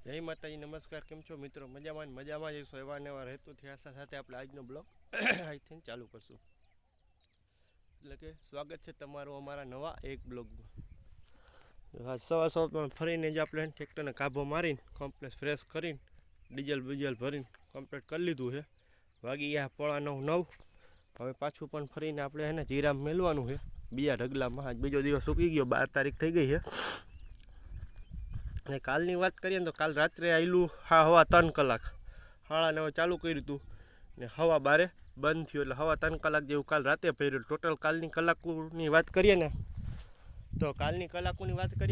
જય માતાજી, નમસ્કાર. કેમ છો મિત્રો? મજામાં જઈશું. એવા ને એવા હેતુથી આશા સાથે આપણે આજનો બ્લોગ અહીંથી ચાલુ કરશું. એટલે કે સ્વાગત છે તમારું અમારા નવા એક બ્લોગમાં. આજ સવાર ફરીને જ આપણે ટ્રેક્ટરને કાબો મારીને કમ્પ્લેટ ફ્રેશ કરીને ડીઝલ ભરીને કમ્પ્લીટ કરી લીધું છે. વાગી ગયા 9:15. હવે પાછું પણ ફરીને આપણે એને જીરામ મેળવાનું છે બીજા ઢગલામાં. આજ બીજો દિવસ સૂકી ગયો, 12 તારીખ થઈ ગઈ છે. અને કાલની વાત કરીએ ને તો કાલ રાત્રે આવેલું 3 કલાક 9:30 ચાલુ કર્યું હતું ને 12 બંધ થયું. એટલે 3 કલાક જેવું કાલ રાતે ભર્યું. ટોટલ કાલની કલાકોની વાત કરીએ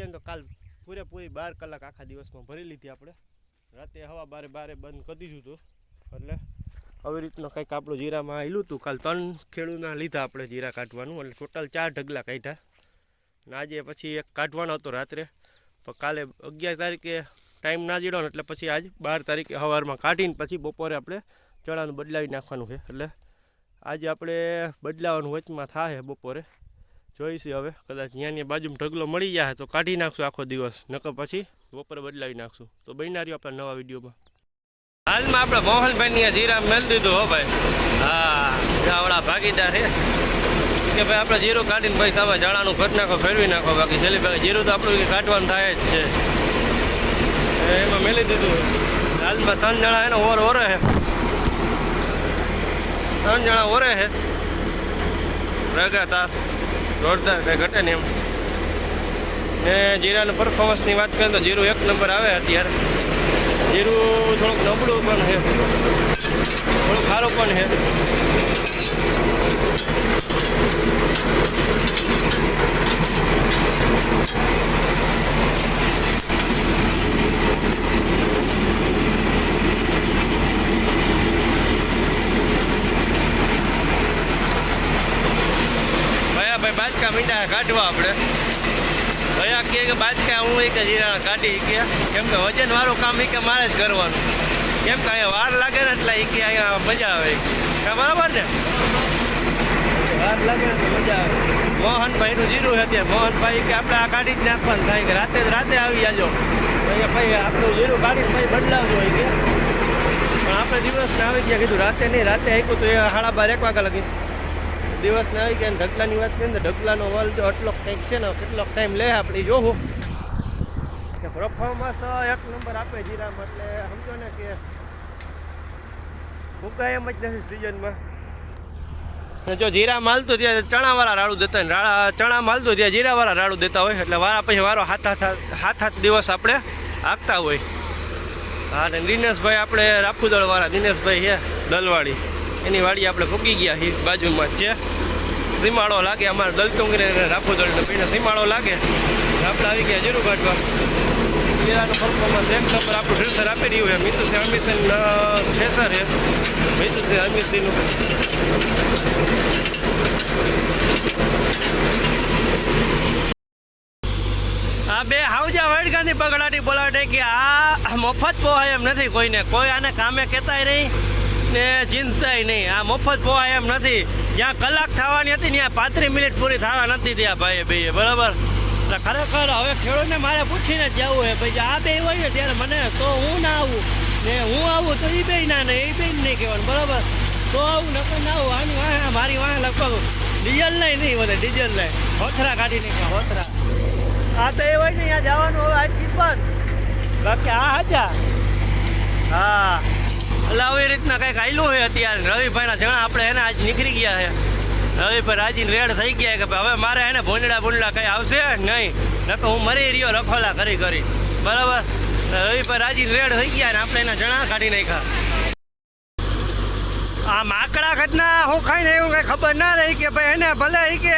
ને તો કાલ પૂરેપૂરી 12 કલાક આખા દિવસમાં ભરી લીધી આપણે. રાતે 12:30 બંધ કરી દીધું હતું. એટલે આવી રીતનું કંઈક આપણું જીરામાં આવેલું હતું. કાલ 3 ખેડૂના લીધા આપણે જીરા કાઢવાનું. એટલે ટોટલ 4 ઢગલા કાઢ્યા. ને આજે પછી એક કાઢવાનો હતો રાત્રે, પણ કાલે 11 તારીખે ટાઈમ ના જીડો ને એટલે પછી આજ 12 તારીખે સવારમાં કાઢીને પછી બપોરે આપણે ચણાનું બદલાવી નાખવાનું છે. એટલે આજે આપણે બદલાવાનું વચમાં થાય બપોરે, જોઈશું. હવે કદાચ ત્યાંની બાજુમાં ઢગલો મળી જાય તો કાઢી નાખશું આખો દિવસ, નકર પછી બપોરે બદલાવી નાખશું. તો બન્યા રહ્યો આપણા નવા વિડીયોમાં. હાલમાં આપણે મોહનભાઈની જીરા મેળ દીધું હો ભાઈ. હા, આવડા ભાગીદાર છે કે ભાઈ આપણે જીરું કાઢીને ભાઈ તમે જણાનું ઘટ નાખો, ફેરવી નાખો. બાકી છેલ્લી ભાઈ જીરું તો આપણું કાઢવાનું થાય જ છે. એમાં મેલી દીધું. હાલમાં 3 જણા એને ઓરે છે. 3 જણા ઓરે છે લગાતાર, જોરદાર, કંઈ ઘટે નહીં એમ. ને જીરાના પરફોર્મન્સની વાત કરીએ તો જીરું 1 નંબર આવે અત્યારે. જીરું થોડુંક નબળું પણ છે, થોડુંક સારું પણ છે. ભાઈ બાજકા મીઠા કાઢવા આપણે ભયા કે બાજકા હું કે જીરા કાઢી કે, કેમ કે વજનવાળું કામ કે મારે જ કરવાનું. કેમ કે અહીંયા વાર લાગે ને એટલે કે અહીંયા મજા આવે. બરાબર ને, વાર લાગે ને તો મજા આવે. મોહનભાઈનું જીરું છે ત્યાં. મોહનભાઈ કે આપણે આ કાઢી જ નાખવાનું થાય કે રાતે આવી જાજો. ભાઈ આપણું જીરું કાઢીને ભાઈ બદલાવજો હોય કે, પણ આપણે દિવસને આવી ગયા કીધું રાતે નહીં. રાતે આપ્યું તો એ 12:30 1 વાગ્યા લગી દિવસને આવી ગયા. ઢગલાની વાત કરીએ ને ઢગલાનો વલ જો આટલો કંઈક છે ને, કેટલોક ટાઈમ લે આપણે જોવું કે પરફોર્મન્સ 1 નંબર આપે જીરામાં. એટલે સમજો ને કે ભૂકાય એમ જ નથી સિઝનમાં. જો જીરા માલતું ત્યાં ચણાવાળા રાડું દેતા હોય, ચણા માલતું ત્યાં જીરાવાળા રાડું દેતા હોય. એટલે વારા પછી વારો હાથ દિવસ આપણે હાંકતા હોય. હા, ને દિનેશભાઈ આપણે રાફુદળવાળા દિનેશભાઈ છે દલવાડી, એની વાડી આપણે ફૂકી ગયા છીએ. બાજુમાં જ છે. સીમાડો લાગે અમારે દલતુંગરે રાફુદળને પીને સીમાડો લાગે. આપણે આવી ગયા જીરું કાઢવા. જીરાનું પરફોર્મન્સ 1 નંબર આપણું થ્રેસર આપી રહ્યું છે. મિતુસી અમીસીન થ્રેસર છે, મિતુસી અમીસીનું. આ બે હાવજા વડગાની પગલાટી બોલાવે કે આ મફત પોહાય એમ નથી કોઈને. કોઈ આને કામે કહેતાય નહીં ને ચિંતાય નહીં. આ મફત પોહાય એમ નથી. જ્યાં કલાક થવાની હતી ત્યાં 35 મિનિટ પૂરી થવા નથી ત્યાં ભાઈએ બે. બરાબર. એટલે ખરેખર હવે ખેડૂતને મારે પૂછીને જ જવું હોય. ભાઈ આ બે હોય ને ત્યારે મને તો હું ના આવું ને હું આવું તો એ બે ના ને એ બે નહીં કહેવાનું. બરાબર. તો આવું નકર ના આવું. આની વાહ મારી વાહ લગભગ ડીઝલ નહીં વધે, ડીઝલ નહીં હોથરા કાઢી નાખ્યા હોથરા. આ તો એ હોય ને ત્યાં જવાનું હવે આજથી પણ. બાકી આ હતા. હા, એટલે આવી રીતના કંઈક આવેલું હોય અત્યારે. રવિભાઈના જણા આપણે એને આજ નીકળી ગયા છે. રવિભાઈ રાજીને રેડ થઈ ગયા કે હવે મારે એને ભૂંડડા કંઈ આવશે નહીં, નકર હું મરી રહ્યો રખોલા કરી. બરાબર. રવિભાઈ રાજીને રેડ થઈ ગયા ને આપણે એના જણા કાઢી નાખ્યા. આ માકડા ખતના હું ખાઈને એવું કંઈ ખબર ના રહી કે ભાઈ એને ભલે કે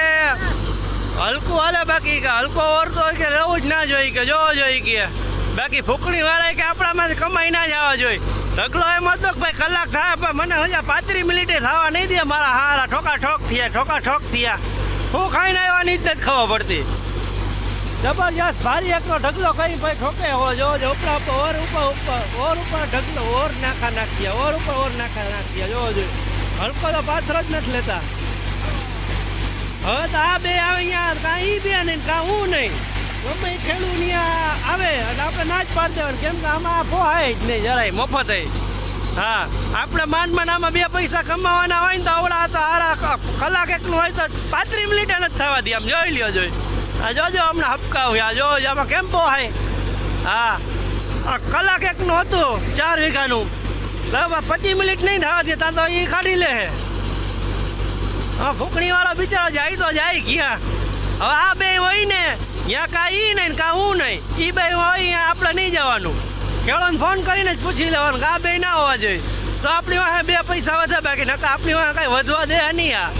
હલકું હાલે, બાકી કે હલકો ઓરતો હોય કે રહેવું જ ના જોઈએ કે જોવો જોઈએ કે. બાકી ફૂકણી વાળા કે આપણામાંથી કમાઈ ના જવા જોઈએ. ઢગલો એમ હતો કે ભાઈ કલાક થાય પણ મને હજા 35 મિનિટે થવા નહીં દે. મારા હારા ઠોકા ઠોક થયા. હું ખાઈને આવવાની જ ખબર પડતી. જબરજસ્ત ભારી એકનો ઢગલો કરી ભાઈ ઠોકે હો જો ઉપરા ઓર ઉપર ઢગલો ઓર નાખ્યા ઓર નાખ્યા જોવો જોઈએ. હલકો તો પાથર જ નથી લેતા. હવે તો આ બે અહીંયા કાં ઈ બે નહીં કાં હું નહીં. ગમે એ ખેડૂત ત્યાં આવે અને આપણે ના જ પાડી દેવાનું, કેમ કે આમાં પોહાય જ નહીં જરાય મફત હા આપણે માંડ આમાં 2 પૈસા કમાવાના હોય ને તો આવડા તો હારા કલાક એકનું હોય તો 35 મિનિટ નથી થવા દે. આમ જોઈ લ્યો જોઈ આ જોજો હમણાં હપકા હોય જો આમાં કેમ પોહાય. હા આ કલાક એકનું હતું 4 વીઘાનું, બરાબર 25 મિનિટ નહીં થવા દેતા તો એ કાઢી લે. હા ફૂકણીવાળો બિચારો જાય તો જાય ક્યાં. હવે આ બે હોય ને ત્યાં કાં ઈ નહીં કાં હું નહીં, એ બે હોય અહીંયા આપણે નહીં જવાનું. ખેડૂતને ફોન કરીને જ પૂછી લેવાનું કે આ બે ના હોવા જોઈએ તો આપણી વાહે 2 પૈસા વધે, બાકી નકા આપણી વાહે કાંઈ વધવા દે નહીં. આ